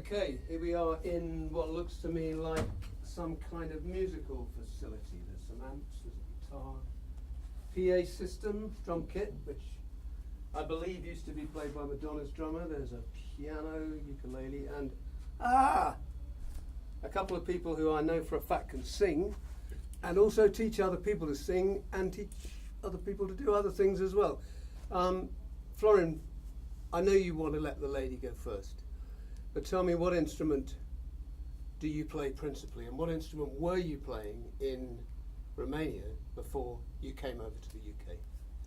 Okay, here we are in what looks to me like some kind of musical facility. There's some amps, there's a guitar, PA system, drum kit, which I believe used to be played by Madonna's drummer. There's a piano, ukulele, and a couple of people who I know for a fact can sing, and also teach other people to sing and teach other people to do other things as well. Florin, I know you want to let the lady go first, but tell me, what instrument do you play principally, and what instrument were you playing in Romania before you came over to the UK?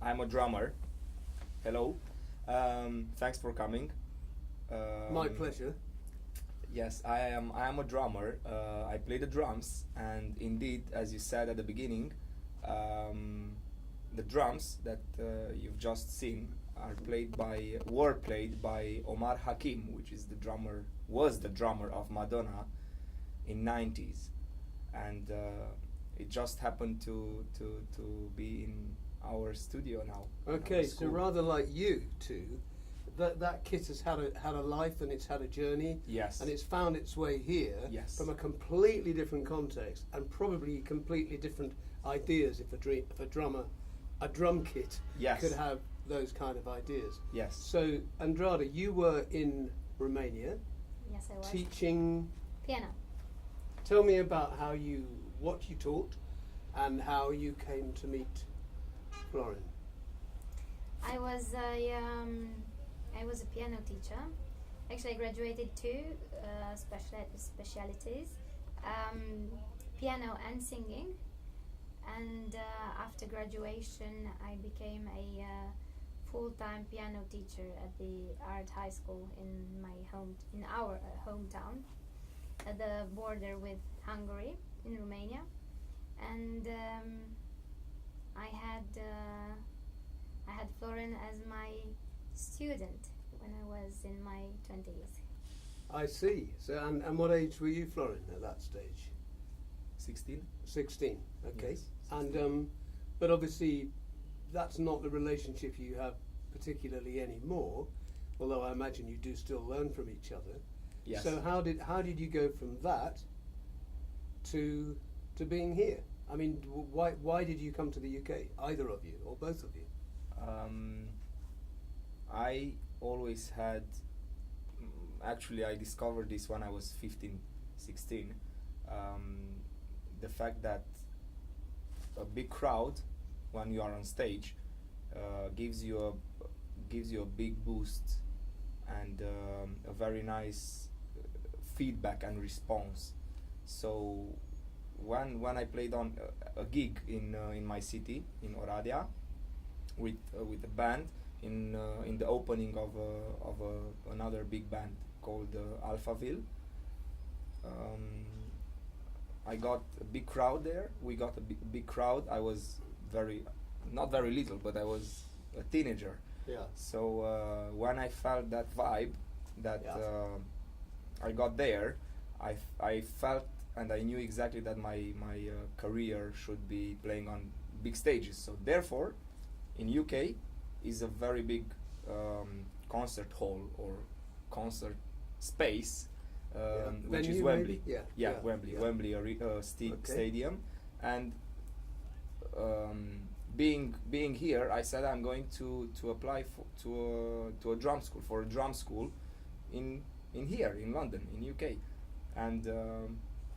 I'm a drummer. Hello. Thanks for coming. My pleasure. Yes, I am a drummer. I play the drums, and indeed, as you said at the beginning, the drums that you've just seen were played by Omar Hakim, which was the drummer of Madonna in 90s, and it just happened to be in our studio now. Okay, so rather like you two, that kit has had a life, and it's had a journey. Yes. And it's found its way here. Yes. From a completely different context and probably completely different ideas. If a drum kit Yes. could have those kind of ideas. Yes. So Andrada, you were in Romania. Yes, I was. Teaching Piano. Tell me about what you taught and how you came to meet Florin. I was a piano teacher. Actually, I graduated two specialities, piano and singing. And after graduation, I became a full-time piano teacher at the art high school in our hometown, at the border with Hungary in Romania. And I had Florin as my student when I was in my 20s. I see. So, and what age were you, Florin, at that stage? 16. 16. Okay. Yes, 16. And but obviously, that's not the relationship you have particularly anymore. Although I imagine you do still learn from each other. Yes. So how did you go from that to being here? I mean, why did you come to the UK? Either of you or both of you? I always had. Actually, I discovered this when I was 15, 16. The fact that a big crowd, when you are on stage, gives you a big boost and a very nice feedback and response. So when I played on a gig in my city in Oradea with a band in the opening of another big band called Alphaville, I got a big crowd there. We got a big crowd. I was not very little, but I was a teenager. Yeah. So when I felt that vibe that I got there, I felt and I knew exactly that my career should be playing on big stages. So therefore, in UK is a very big concert hall or concert space, which is Wembley. Wembley Stadium, and being here, I said I'm going to apply to a drum school in here in London, in UK, and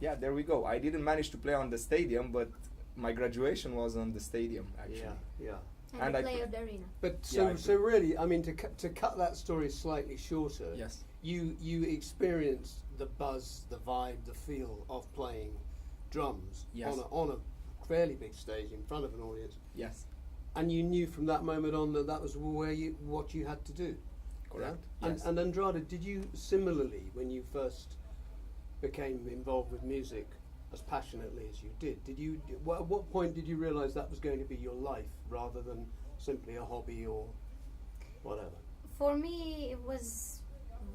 there we go. I didn't manage to play on the stadium, but my graduation was on the stadium actually. Yeah. And I play at the arena. But so really, I mean, to cut that story slightly shorter. Yes. You experienced the buzz, the vibe, the feel of playing drums. Yes. on a fairly big stage in front of an audience. Yes. And you knew from that moment on that was what you had to do. Correct. Yeah? Yes. And Andrada, did you similarly, when you first became involved with music as passionately as you did, at what point did you realise that was going to be your life rather than simply a hobby or whatever? For me, it was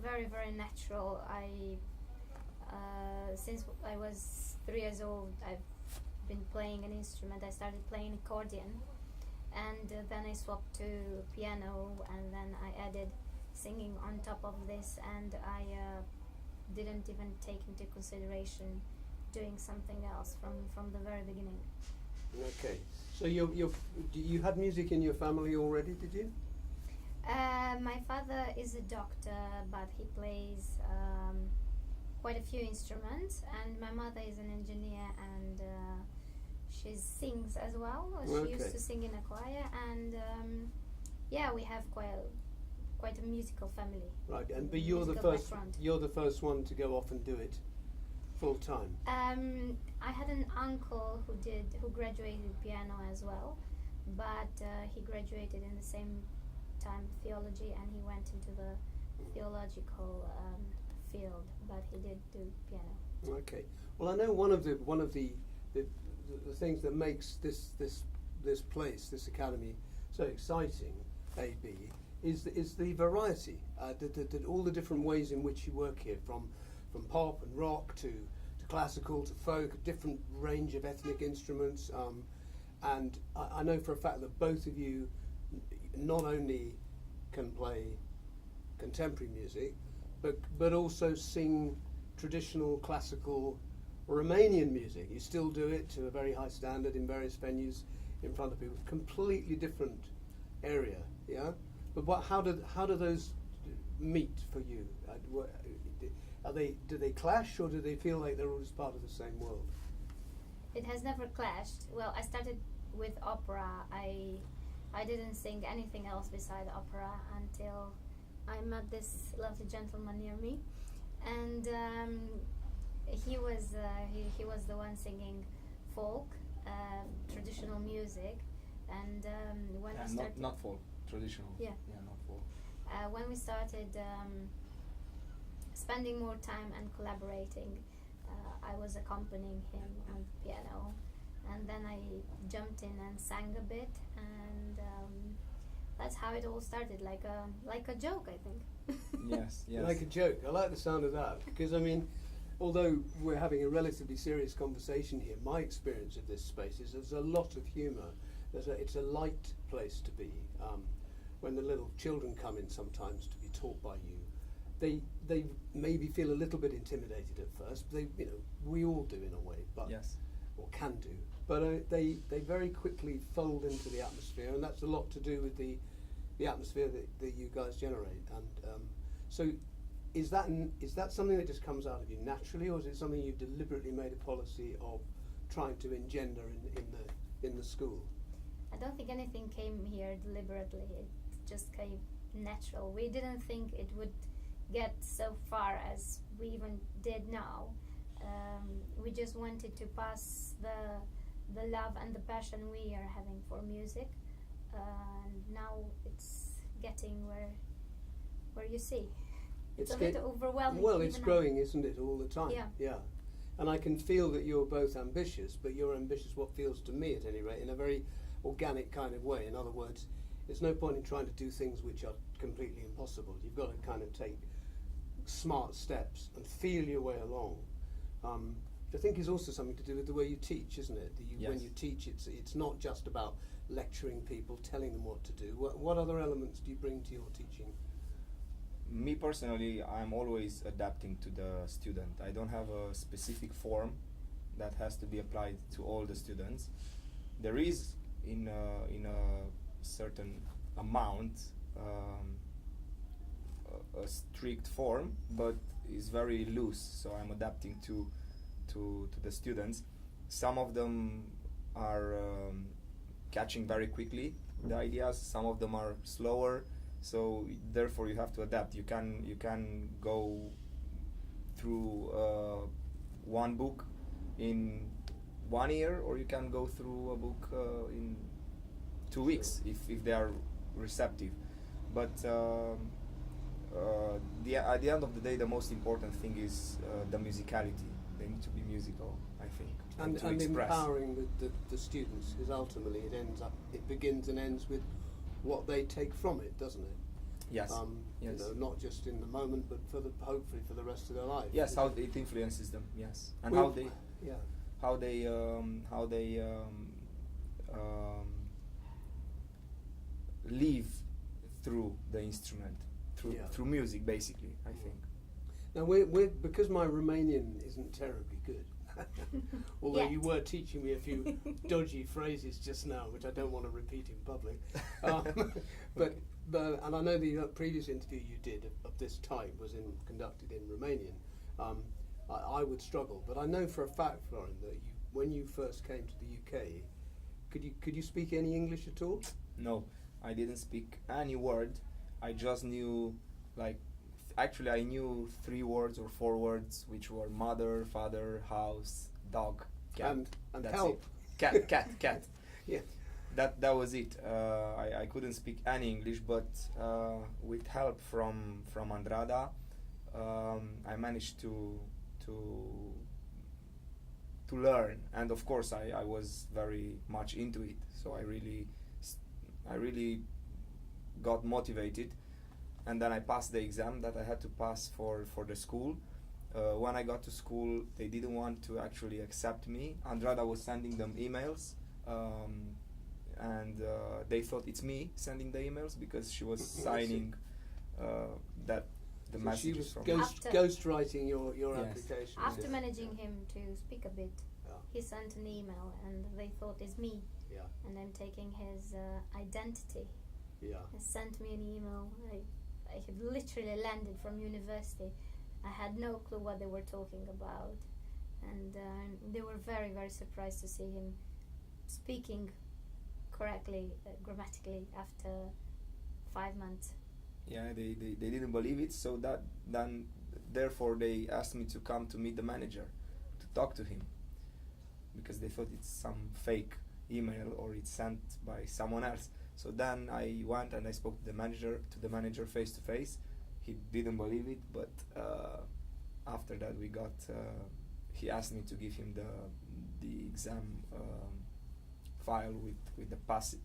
very, very natural. Since I was 3 years old, I've been playing an instrument. I started playing accordion, and then I swapped to piano, and then I added singing on top of this, and I didn't even take into consideration doing something else from the very beginning. Okay. So you had music in your family already, did you? My father is a doctor, but he plays quite a few instruments, and my mother is an engineer, and she sings as well. She used Okay. to sing in a choir, and yeah, we have quite a musical family. Right. And but you're the Musical first. background. You're the first one to go off and do it full time. I had an uncle who graduated piano as well, but he graduated in the same time theology, and he went into the theological field, but he did do piano. Okay. Well, I know one of the things that makes this place, this academy, so exciting, AB, is the variety, all the different ways in which you work here, from pop and rock to classical to folk, a different range of ethnic instruments, and I know for a fact that both of you not only can play contemporary music, but also sing traditional classical Romanian music. You still do it to a very high standard in various venues in front of people. Completely different area, yeah. But how do those meet for you? Do they clash, or do they feel like they're all just part of the same world? It has never clashed. Well, I started with opera. I didn't sing anything else beside opera until I met this lovely gentleman near me, and he was the one singing folk, traditional music, and when we started, not folk, traditional. Yeah. Not folk. When we started spending more time and collaborating, I was accompanying him on the piano, and then I jumped in and sang a bit, and that's how it all started, like a joke, I think. Yes. Like a joke. I like the sound of that, because I mean, although we're having a relatively serious conversation here, my experience of this space is there's a lot of humour. It's a light place to be. When the little children come in sometimes to be taught by you, they maybe feel a little bit intimidated at first. We all do in a way, but Yes. or can do. But they very quickly fold into the atmosphere, and that's a lot to do with the atmosphere that you guys generate. And so, is that something that just comes out of you naturally, or is it something you've deliberately made a policy of trying to engender in the school? I don't think anything came here deliberately. It just came natural. We didn't think it would get so far as we even did now. We just wanted to pass the love and the passion we are having for music, and now it's getting where you see. It's a bit overwhelming. Well, it's even growing, isn't it, all the time? Yeah. And I can feel that you're both ambitious, but you're ambitious, what feels to me at any rate, in a very organic kind of way. In other words, there's no point in trying to do things which are completely impossible. You've got to kind of take smart steps and feel your way along. Which I think is also something to do with the way you teach, isn't it? When Yes. you teach, it's not just about lecturing people, telling them what to do. What other elements do you bring to your teaching? Me personally, I'm always adapting to the student. I don't have a specific form that has to be applied to all the students. There is, in a certain amount, a strict form, but it's very loose. So I'm adapting to the students. Some of them are catching very quickly the ideas. Some of them are slower. So therefore, you have to adapt. You can go through one book in 1 year, or you can go through a book in 2 weeks if they are receptive. But at the end of the day, the most important thing is the musicality. They need to be musical, I think, And to express. empowering the students, because ultimately it begins and ends with what they take from it, doesn't it? Yes. Yes. Not just in the moment, but hopefully for the rest of their life. Yes, how it influences them. Yes, and Well, how they live through the instrument, through music, basically. I think. Now, we're because my Romanian isn't terribly good, although you Yet. were teaching me a few dodgy phrases just now, which I don't want to repeat in public. But and I know the previous interview you did of this type was conducted in Romanian. I would struggle, but I know for a fact, Florin, that when you first came to the UK, could you speak any English at all? No, I didn't speak any word. I just knew, like, actually I knew 3 words or 4 words, which were mother, father, house, dog, cat. And That's help. it. Cat. Yeah. That was it. I couldn't speak any English, but with help from Andrada, I managed to learn, and of course I was very much into it. So I really got motivated, and then I passed the exam that I had to pass for the school. When I got to school, they didn't want to actually accept me. Andrada was sending them emails, and they thought it's me sending the emails because she was signing that the So she messages was from ghostwriting your Yes. application. After Yes. managing him to speak a bit, Yeah. he sent an email, and they thought it's me, Yeah. and I'm taking his identity. Yeah. He sent me an email. I had literally landed from university. I had no clue what they were talking about, and they were very, very surprised to see him speaking correctly, grammatically, after 5 months. Yeah, they didn't believe it, so therefore they asked me to come to meet the manager, to talk to him, because they thought it's some fake email or it's sent by someone else. So then I went and I spoke to the manager face to face. He didn't believe it, but after that he asked me to give him the exam file with the past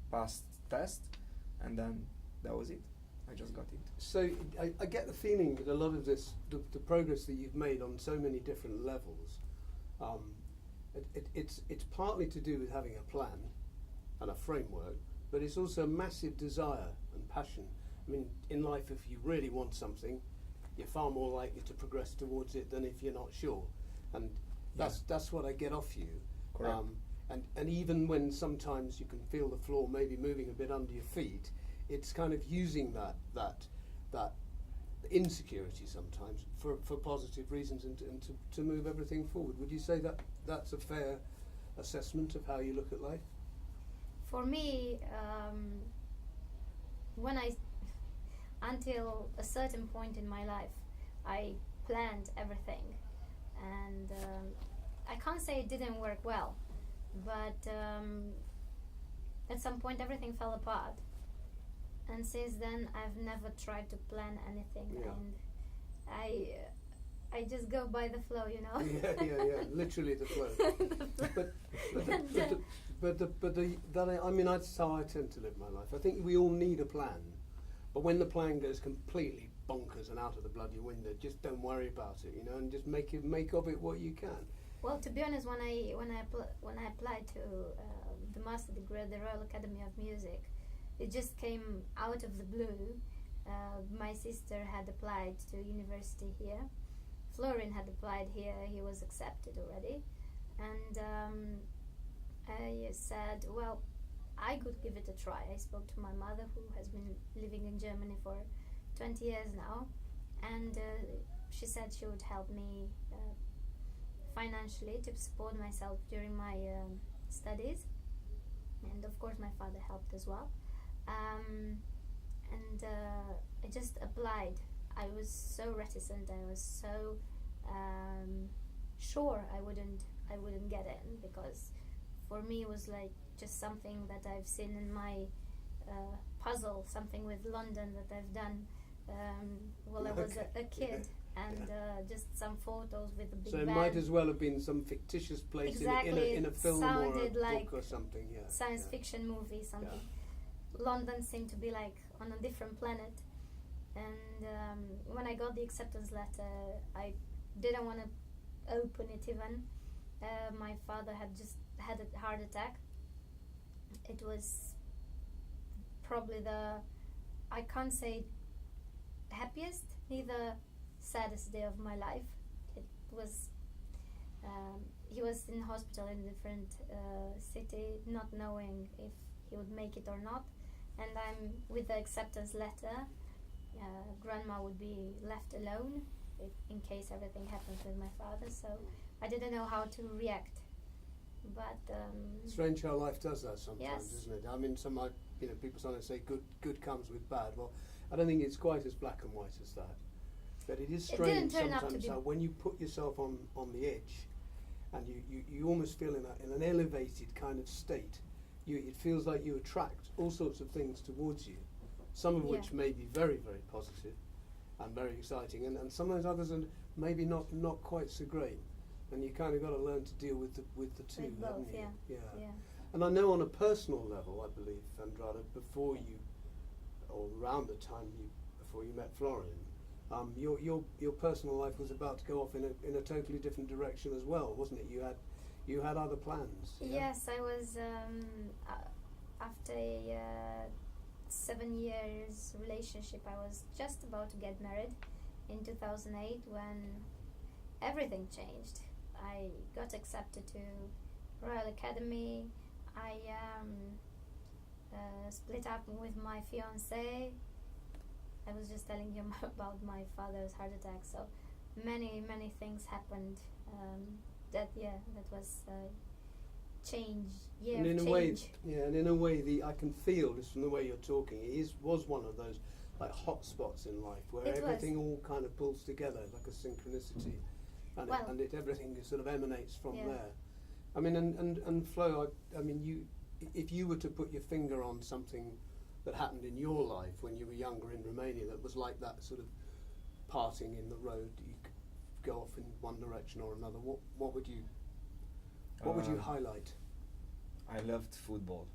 test, and then that was it. I just got it. So I get the feeling that a lot of this, the progress that you've made on so many different levels, it's partly to do with having a plan and a framework, but it's also a massive desire and passion. I mean, in life, if you really want something, you're far more likely to progress towards it than if you're not sure. And that's what I get off you. Correct. And even when sometimes you can feel the floor maybe moving a bit under your feet, it's kind of using that insecurity sometimes for positive reasons and to move everything forward. Would you say that that's a fair assessment of how you look at life? For me, until a certain point in my life, I planned everything, and I can't say it didn't work well, but at some point everything fell apart, and since then I've never tried to plan anything, Yeah. and I just go by the flow, you know. yeah, literally the flow. I mean, that's how I tend to live my life. I think we all need a plan, but when the plan goes completely bonkers and out of the bloody window, just don't worry about it, you know, and just make of it what you can. Well, to be honest, when I applied to the master degree at the Royal Academy of Music, it just came out of the blue. My sister had applied to university here. Florin had applied here. He was accepted already, and I said, well, I could give it a try. I spoke to my mother, who has been living in Germany for 20 years now, and she said she would help me financially to support myself during my studies, and of course my father helped as well. And I just applied. I was so reticent. I was so sure I wouldn't get in, because for me it was like just something that I've seen in my puzzle, something with London that I've done while I was a kid, and just some photos with a big So it band. might as well have been some fictitious place Exactly, in a it film or a sounded like book or something. Yeah, science yeah. fiction movie, something. London seemed to be like on a different planet, and when I got the acceptance letter, I didn't want to open it even. My father had just had a heart attack. It was probably I can't say happiest, neither saddest day of my life. It was he was in hospital in a different city, not knowing if he would make it or not. And I'm with the acceptance letter. Grandma would be left alone in case everything happens with my father. So I didn't know how to react. But Strange how life does that sometimes, Yes. isn't it? I mean, people sometimes say good comes with bad. Well, I don't think it's quite as black and white as that. But it is It didn't strange turn out to sometimes be- how when you put yourself on the edge, and you almost feel in an elevated kind of state, it feels like you attract all sorts of things towards you, some of which Yeah. may be very, very positive and very exciting, and sometimes others are maybe not quite so great. And you kind of got to learn to deal with the two, with haven't both, you? yeah. And I know on a personal level, I believe, Andrada, before you, or around the time before you met Florian, your personal life was about to go off in a totally different direction as well, wasn't it? You had other plans. Yeah? Yes, I was after a 7 years relationship. I was just about to get married in 2008 when everything changed. I got accepted to Royal Academy. I split up with my fiance. I was just telling him about my father's heart attack. So many things happened. That was change. Year And in of a way, change. and in a way, I can feel just from the way you're talking, was one of those like hot spots in life where It was. everything all kind of pulls together like a synchronicity, and Well, everything sort of emanates from yeah. there. I mean, and Flo, I mean, if you were to put your finger on something that happened in your life when you were younger in Romania that was like that sort of parting in the road, you could go off in one direction or another. What would you highlight? I loved football.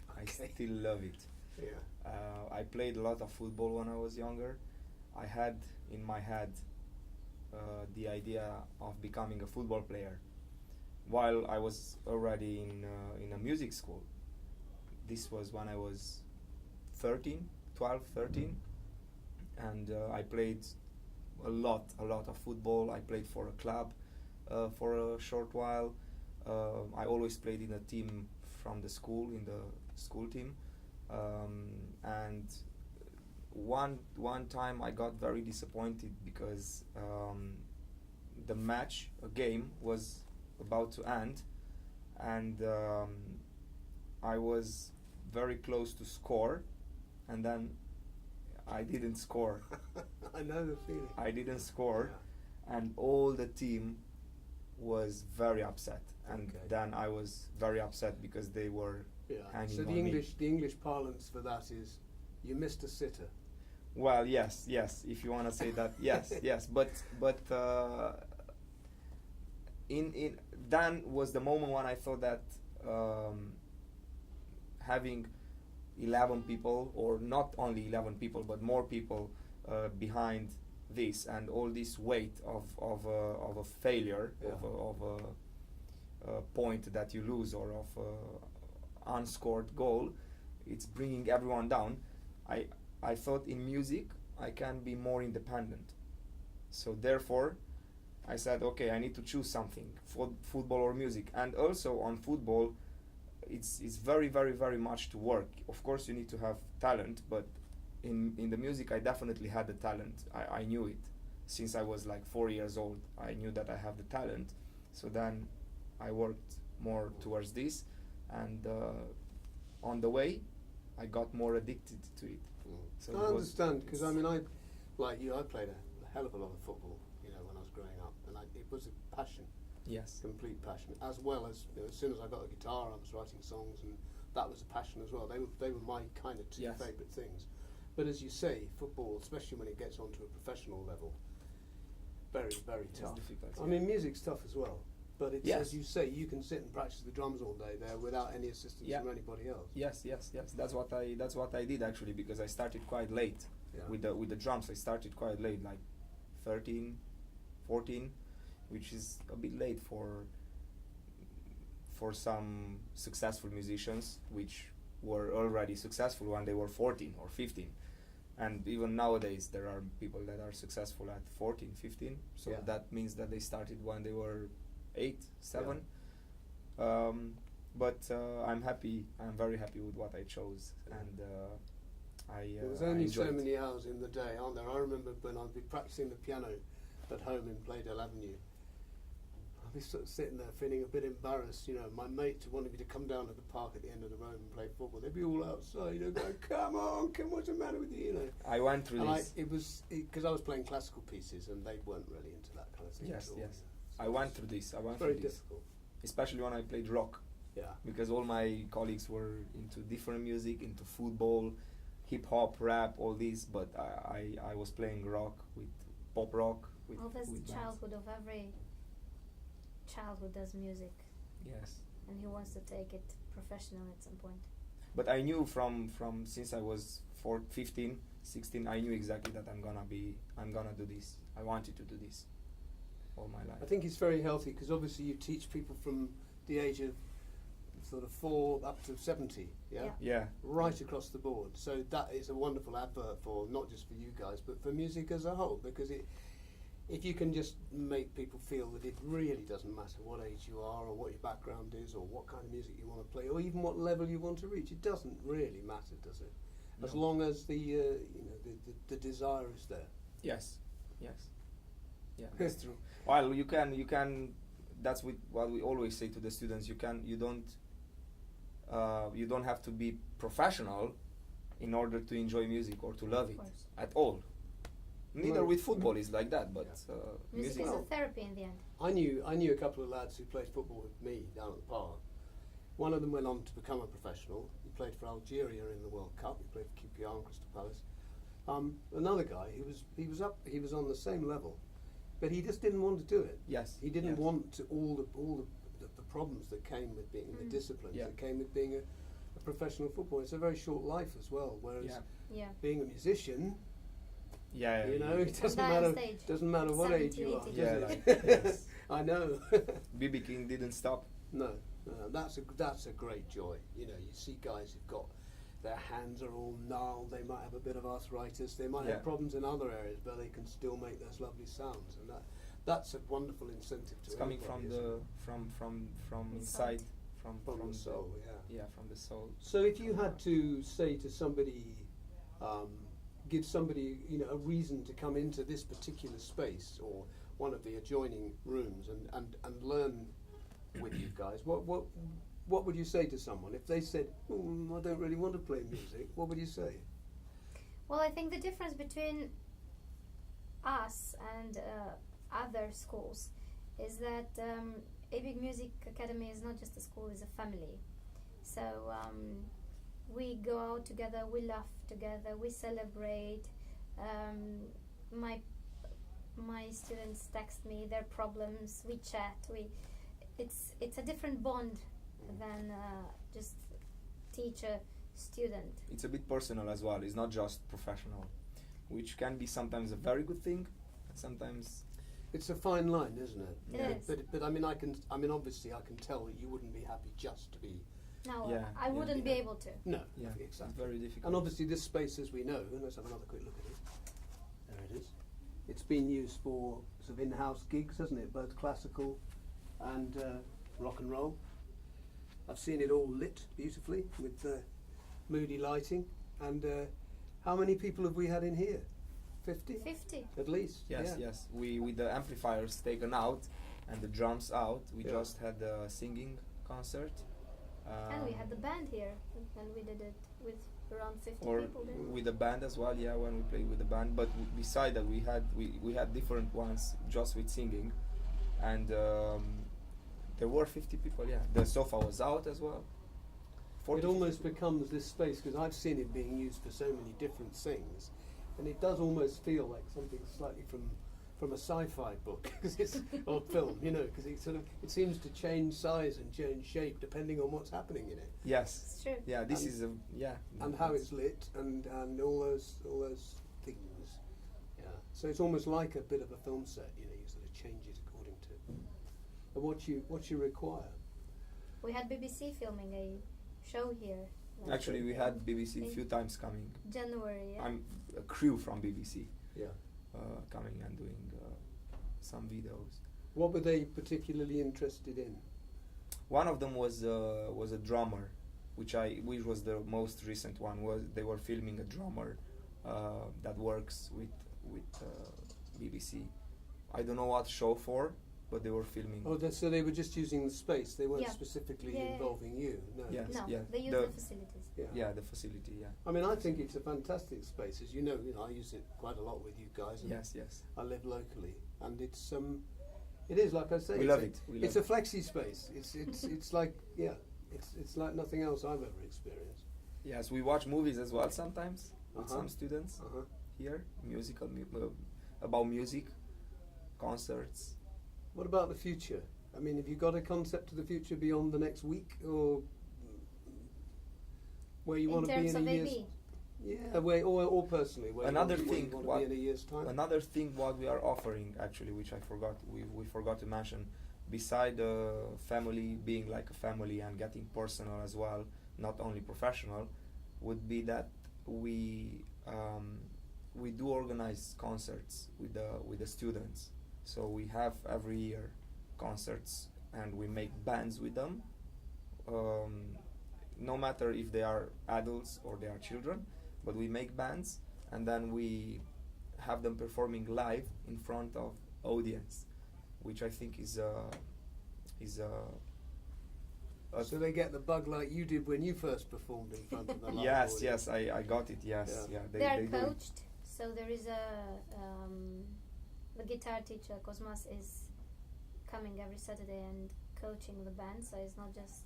I Okay. still love it. Yeah. I played a lot of football when I was younger. I had in my head the idea of becoming a football player while I was already in a music school. This was when I was 12, 13, and I played a lot of football. I played for a club for a short while. I always played in a team from the school, in the school team, and one time I got very disappointed because a game was about to end, and I was very close to score, and then I didn't score. I know the feeling. I didn't score, Yeah. and all the team was very upset, and Okay. then I was very upset because they were Yeah. hanging So on the me. English parlance for that is you missed a sitter. Well, yes, if you want to say that, yes, but in then was the moment when I thought that having 11 people, or not only 11 people, but more people behind this, and all this weight of a failure, Yeah. of a point that you lose, or of a unscored goal, it's bringing everyone down. I thought in music I can be more independent, so therefore I said, okay, I need to choose something, football or music. And also on football, it's very much to work. Of course you need to have talent, but in the music I definitely had the talent. I knew it since I was like 4 years old. I knew that I have the talent, so then I worked more towards this, and on the way I got more addicted to it. So I it was- understand, because I it's- mean, like you, I played a hell of a lot of football, when I was growing up, and it was a passion, Yes. complete passion. As well as, as soon as I got a guitar, I was writing songs, and that was a passion as well. They were my kind of two Yes. favourite things. But as you say, football, especially when it gets onto a professional level, very It's tough. difficult, I yeah. mean, music's tough as well. But it's, Yes. as you say, you can sit and practice the drums all day there without any assistance Yeah. from anybody else. Yes. That's what I did actually, because I started quite late Yeah. with the drums. I started quite late, like 13, 14, which is a bit late for some successful musicians, which were already successful when they were 14 or 15. And even nowadays there are people that are successful at 14, 15, so Yeah. that means that they started when they were 8, 7. But I'm very happy with what I chose, and There was I only so enjoyed it. many hours in the day, aren't there? I remember when I'd be practicing the piano at home in Playdale Avenue. I'd be sort of sitting there feeling a bit embarrassed. You know, my mates wanted me to come down to the park at the end of the road and play football. They'd be all outside, you know, going, "Come on, what's the matter with you?" You know. I went through And this. it was because I was playing classical pieces, and they weren't really into that kind of thing. Yes, at all, yes. you know. I went through this. I went It's very through this, difficult. especially when I played rock, Yeah. because all my colleagues were into different music, into football, hip hop, rap, all these. But I was playing rock with pop rock. With, Well, that's the with bands. childhood of every child who does music, Yes. and he wants to take it professional at some point. But I knew from since I was 15, 16, I knew exactly that I'm gonna do this. I wanted to do this all my life. I think it's very healthy because obviously you teach people from the age of sort of 4 up to 70, yeah? Yeah. Right across the board. So that is a wonderful advert for not just for you guys, but for music as a whole, because if you can just make people feel that it really doesn't matter what age you are or what your background is or what kind of music you want to play or even what level you want to reach, it doesn't really matter, does it? As No. long as the desire is there. Yes. Yes. Yeah, that's true. Well, you can. That's what we always say to the students. You don't have to be professional in order to enjoy music or to love Of it course. at all. Neither No. with football is like that, but Music is a therapy in the end. I knew a couple of lads who played football with me down at the park. One of them went on to become a professional. He played for Algeria in the World Cup. He played for QPR and Crystal Palace. Another guy, he was on the same level, but he just didn't want to do it. Yes. He didn't yes. want to all the problems that came with being the disciplines Yeah. that came with being a professional footballer. It's a very short life as well. Whereas Yeah. Yeah. being a musician, Yeah. you know, it doesn't that matter. stage, Doesn't matter what 70, age you are. 80. Yeah, does like, it? yes. I know. BB King didn't stop. No, that's a great joy. You know, you see guys who've got their hands are all gnarled. They might have a bit of arthritis. They might Yeah. have problems in other areas, but they can still make those lovely sounds, and that's a wonderful incentive to It's coming everybody, from isn't the it? from Inside. inside, from the soul. Yeah. Yeah, from the soul. So if you had to say to somebody, give somebody, you know, a reason to come into this particular space or one of the adjoining rooms and learn with you guys, what would you say to someone if they said, I don't really want to play music? What would you say? Well, I think the difference between us and other schools is that A Big Music Academy is not just a school, it's a family. So we go out together, we laugh together, we celebrate. My students text me their problems, we chat. It's a different bond than just teacher student. It's a bit personal as well. It's not just professional, which can be sometimes a very good thing, and sometimes It's a fine line, isn't it? It Yeah. is. But I mean, obviously, I can tell that you wouldn't be happy just to be. No, Yeah, I yeah. wouldn't be able to. No, yeah, exactly. it's very difficult. And obviously, this space, as we know, and let's have another quick look at it. There it is. It's been used for sort of in-house gigs, hasn't it? Both classical and rock and roll. I've seen it all lit beautifully with moody lighting. And how many people have we had in here? 50? 50. At least. Yes, yeah. yes. We with the amplifiers taken out and the drums out. We Yeah. just had a singing concert. And we had the band here, and we did it with around 50 or people. Didn't we? with the band as well. Yeah, when we played with the band. But beside that, we had different ones just with singing, and there were 50 people. Yeah, the sofa was out as well. 40, It almost 50. becomes this space, because I've seen it being used for so many different things, and it does almost feel like something slightly from a sci-fi book 'cause it's, or film, you know, because it seems to change size and change shape depending on what's happening in it, Yes. It's true. Yeah, this And- is a yeah. and how that's- it's lit, and all those things. Yeah. So it's almost like a bit of a film set, you know. You sort of change it according to what you require. We had BBC filming a show here like Actually, we had BBC a In few times coming. January. Yeah. I'm a crew from BBC Yeah. coming and doing some videos. What were they particularly interested in? One of them was a drummer, which was the most recent one. Was they were filming a drummer that works with BBC. I don't know what show for, but they were filming. Oh, so they were just using the space. They weren't Yeah. specifically Yeah, yeah, yeah. involving you. No. Yes, No, yeah. they use The- the facilities. Yeah. Yeah, the facility. Yeah. I mean, I think it's a fantastic space. As you know, I use it quite a lot with you guys. And Yes, yes. I live locally, and it is like I say. We it's love a- it. We It's love a flexi space. It's like it's like nothing else I've ever experienced. Yes, we watch movies as well sometimes with Uh-huh. some students Uh-huh. here. About music, concerts. What about the future? I mean, have you got a concept of the future beyond the next week, or where you In want to be terms in of a year's? AB, Yeah, or personally, where Another you want, thing, where you what- want to be in a year's time. Another thing what we are offering actually, which I forgot, we forgot to mention, beside family being like a family and getting personal as well, not only professional, would be that we do organize concerts with the students. So we have every year concerts and we make bands with them. No matter if they are adults or they are children, but we make bands and then we have them performing live in front of audience, which I think is a So they get the bug like you did when you first performed in front of the live yes, audience. yes, I got it. Yes, Yeah. yeah, they are do it. coached. So there is the guitar teacher Cosmas is coming every Saturday and coaching the band. So it's not just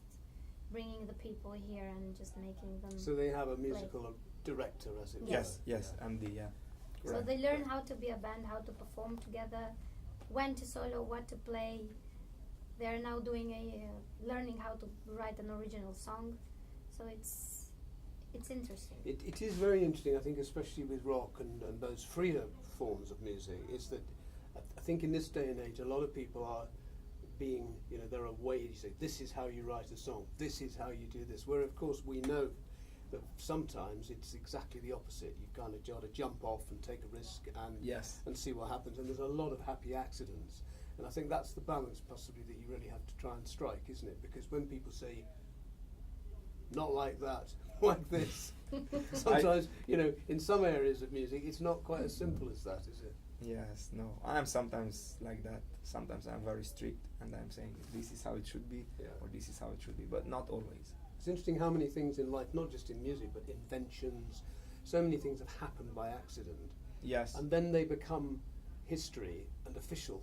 bringing the people here and just making them. So they have a musical director, as it were. Yes, yes, Yeah. MD, yeah. So Right. they learn how to be a band, how to perform together, when to solo, what to play. They are now doing learning how to write an original song. So it's interesting. It is very interesting, I think, especially with rock and those freer forms of music, is that I think in this day and age a lot of people are being, there are ways you say, this is how you write a song, this is how you do this, where of course we know that sometimes it's exactly the opposite. You've kind of got to jump off and take a risk Yes. and see what happens, and there's a lot of happy accidents. And I think that's the balance possibly that you really have to try and strike, isn't it? Because when people say, not like that, like this, sometimes, in some areas of music, it's not quite as simple as that, is it? Yes, no. I'm sometimes like that. Sometimes I'm very strict and I'm saying this is how it should be Yeah. or this is how it should be, but not always. It's interesting how many things in life, not just in music, but inventions, so many things have happened by accident. Yes. And then they become history and official,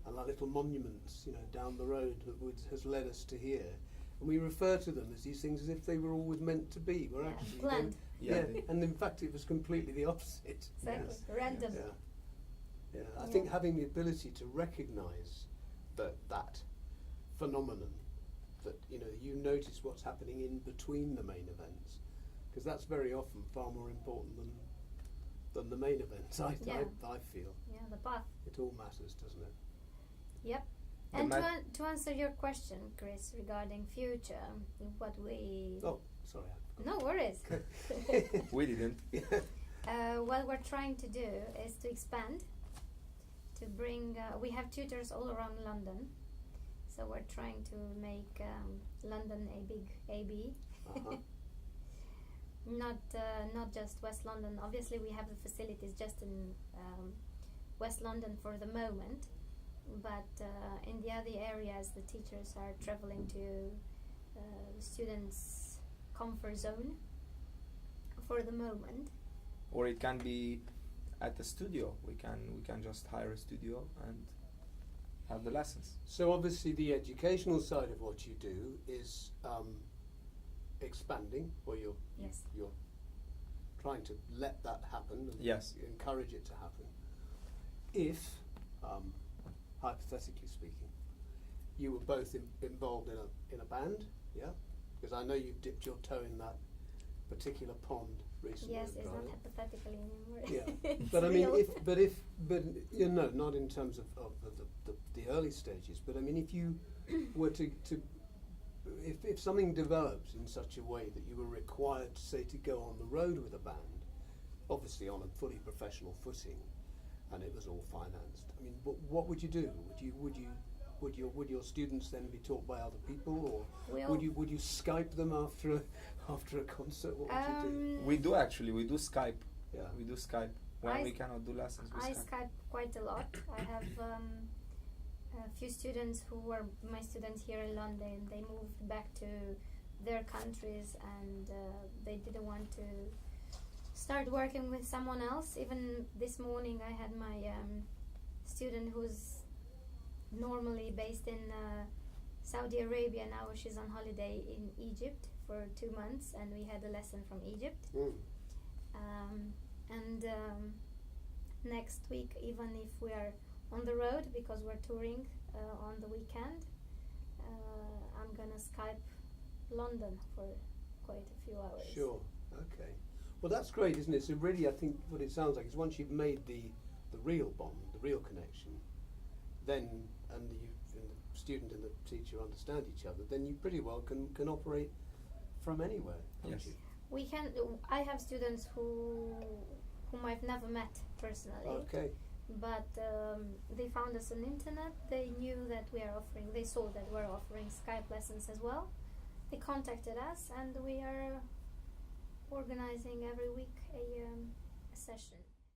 and like little monuments, down the road that has led us to here. And we refer to them as these things as if they were always meant to be. We're Yeah, actually planned. Yeah, yeah, and in fact it was completely the opposite. Exactly. Yes. Random. Yeah. Yeah. I Yeah. think having the ability to recognise that phenomenon, that you notice what's happening in between the main events, because that's very often far more important than the main events. I feel Yeah, the path. it all matters, doesn't it? Yep. The And ma- to answer your question, Chris, regarding future, what we Oh, sorry. no worries. We didn't. What we're trying to do is to expand, to bring. We have tutors all around London, so we're trying to make London a big AB. Uh-huh. Not just West London. Obviously, we have the facilities just in West London for the moment, but in the other areas, the teachers are traveling to the students' comfort zone for the moment. Or it can be at the studio. We can just hire a studio and have the lessons. So obviously the educational side of what you do is expanding, or you're trying to let that happen and Yes. encourage it to happen. If, hypothetically speaking, you were both involved in a band, yeah? Because I know you've dipped your toe in that particular pond recently. Yes, in it's not Brighton. hypothetically anymore. Yeah, It's but I mean, real. not in terms of the early stages. But I mean, if you were to if something develops in such a way that you were required to say to go on the road with a band, obviously on a fully professional footing, and it was all financed. I mean, what would you do? Would your students then be taught by other people, or would you Skype them after a concert? What would you do? We do actually. We do Skype. Yeah. We do Skype when we cannot do lessons. We I Skype. Skype quite a lot. I have a few students who were my students here in London. They moved back to their countries, and they didn't want to start working with someone else. Even this morning, I had my student who's normally based in Saudi Arabia. Now she's on holiday in Egypt for 2 months, and we had a lesson from Egypt. Next week, even if we are on the road, because we're touring on the weekend, I'm gonna Skype London for quite a few hours. Sure. Okay. Well, that's great, isn't it? So really, I think what it sounds like is once you've made the real bond, the real connection, then and the student and the teacher understand each other, then you pretty well can operate from anywhere, can't Yes. you? We can. I have students whom I've never met personally. Okay. But they found us on internet. They knew that we are offering. They saw that we're offering Skype lessons as well. They contacted us, and we are organizing every week a session.